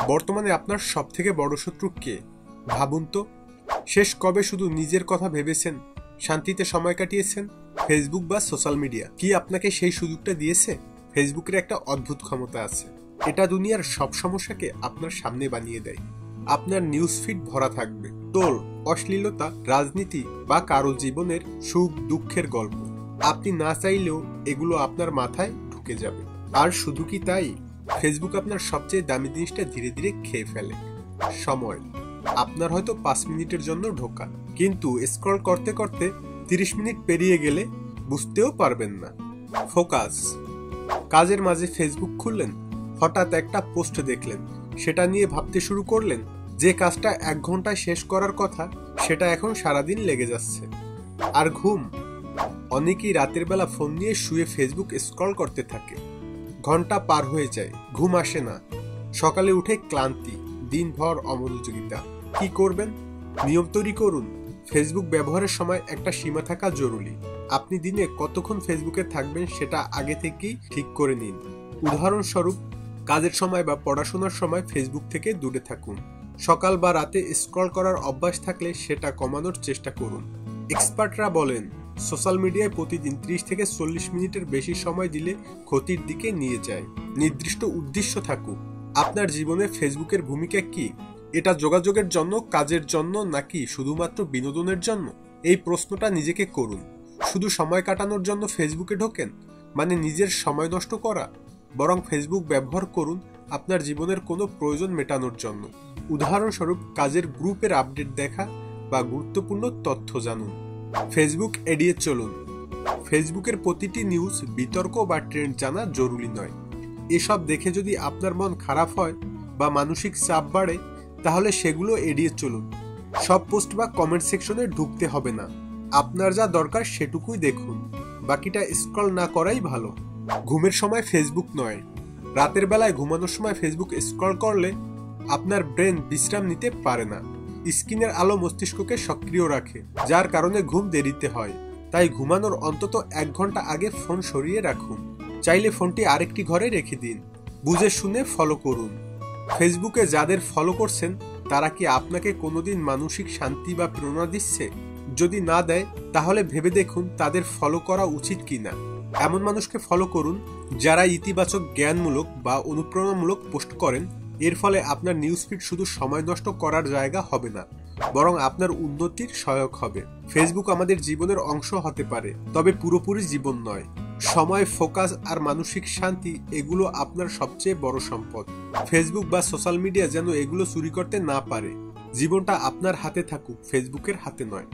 বর্তমানে আপনার সবথেকে বড় শত্রু কে? ভাবুন তো, শেষ কবে শুধু নিজের কথা ভেবেছেন, শান্তিতে সময় কাটিয়েছেন? ফেসবুক বা সোশ্যাল মিডিয়া কি আপনাকে সেই সুযোগটা দিয়েছে? ফেসবুকের একটা অদ্ভুত ক্ষমতা আছে, এটা দুনিয়ার সব সমস্যাকে আপনার সামনে বানিয়ে দেয়। আপনার নিউজ ফিড ভরা থাকবে টোল, অশ্লীলতা, রাজনীতি বা কারো জীবনের সুখ দুঃখের গল্প। আপনি না চাইলেও এগুলো আপনার মাথায় ঢুকে যাবে। আর শুধু কি তাই, ফেসবুক আপনার সবচেয়ে দামি জিনিসটা ধীরে ধীরে খেয়ে ফেলে, সময়। আপনার হয়তো 5 মিনিটের জন্য ঢোকা, কিন্তু স্ক্রল করতে করতে 30 মিনিট পেরিয়ে গেলে বুঝতেও পারবেন না। ফোকাস, কাজের মাঝে ফেসবুক খুললেন, হঠাৎ একটা পোস্ট দেখলেন, সেটা নিয়ে ভাবতে শুরু করলেন। যে কাজটা 1 ঘন্টায় শেষ করার কথা, সেটা এখন সারাদিন লেগে যাচ্ছে। আর ঘুম, অনেকেই রাতের বেলা ফোন নিয়ে শুয়ে ফেসবুক স্ক্রল করতে থাকে, ঘন্টা পার হয়ে যায়, ঘুম আসে না, সকালে উঠে ক্লান্তি, দিনভর অমনোযোগিতা। কি করবেন? নিয়ম তৈরি করুন। ফেসবুক ব্যবহারের সময় একটা সীমা থাকা জরুরি। আপনি দিনে কতক্ষণ ফেসবুকে থাকবেন সেটা আগে থেকেই ঠিক করে নিন। উদাহরণস্বরূপ, কাজের সময় বা পড়াশোনার সময় ফেসবুক থেকে দূরে থাকুন। সকাল বা রাতে স্ক্রল করার অভ্যাস থাকলে সেটা কমানোর চেষ্টা করুন। এক্সপার্টরা বলেন, সোশ্যাল মিডিয়ায় প্রতিদিন 30 থেকে 40 মিনিটের বেশি সময় দিলে ক্ষতির দিকে নিয়ে যায়। নির্দিষ্ট উদ্দেশ্য থাকুক। আপনার জীবনে ফেসবুকের ভূমিকা কি? এটা যোগাযোগের জন্য, কাজের জন্য, নাকি শুধুমাত্র বিনোদনের জন্য? এই প্রশ্নটা নিজেকে করুন। শুধু সময় কাটানোর জন্য ফেসবুকে ঢোকেন, মানে নিজের সময় নষ্ট করা? বরং ফেসবুক ব্যবহার করুন আপনার জীবনের কোনো প্রয়োজন মেটানোর জন্য। উদাহরণস্বরূপ, কাজের গ্রুপের আপডেট দেখা বা গুরুত্বপূর্ণ তথ্য জানুন। ফেসবুক এড়িয়ে চলুন। ফেসবুকের প্রতিটি নিউজ, বিতর্ক বা ট্রেন্ড জানা জরুরি নয়। এসব দেখে যদি আপনার মন খারাপ হয় বা মানসিক চাপ বাড়ে, তাহলে সেগুলো এড়িয়ে চলুন। সব পোস্ট বা কমেন্ট সেকশনে ঢুকতে হবে না। আপনার যা দরকার সেটুকুই দেখুন, বাকিটা স্ক্রল না করাই ভালো। ঘুমের সময় ফেসবুক নয়। রাতের বেলায় ঘুমানোর সময় ফেসবুক স্ক্রল করলে আপনার ব্রেন বিশ্রাম নিতে পারে না। স্ক্রিনের আলো মস্তিষ্ককে সক্রিয় রাখে, যার কারণে ঘুম দেরিতে হয়। তাই ঘুমানোর অন্তত 1 ঘন্টা আগে ফোন সরিয়ে রাখুন। চাইলে ফোনটি আরেকটি ঘরে রেখে দিন। বুঝে শুনে ফলো করুন। ফেসবুকে যাদের ফলো করছেন, তারা কি আপনাকে কোনোদিন মানসিক শান্তি বা প্রেরণা দিচ্ছে? যদি না দেয়, তাহলে ভেবে দেখুন তাদের ফলো করা উচিত কিনা। এমন মানুষকে ফলো করুন যারা ইতিবাচক, জ্ঞানমূলক বা অনুপ্রেরণামূলক পোস্ট করেন। এর ফলে আপনার নিউজ ফিড শুধু সময় নষ্ট করার জায়গা হবে না, বরং আপনার উন্নতির সহায়ক হবে। ফেসবুক আমাদের জীবনের অংশ হতে পারে, তবে পুরোপুরি জীবন নয়। সময়, ফোকাস আর মানসিক শান্তি, এগুলো আপনার সবচেয়ে বড় সম্পদ। ফেসবুক বা সোশ্যাল মিডিয়া যেন এগুলো চুরি করতে না পারে। জীবনটা আপনার হাতে থাকুক, ফেসবুকের হাতে নয়।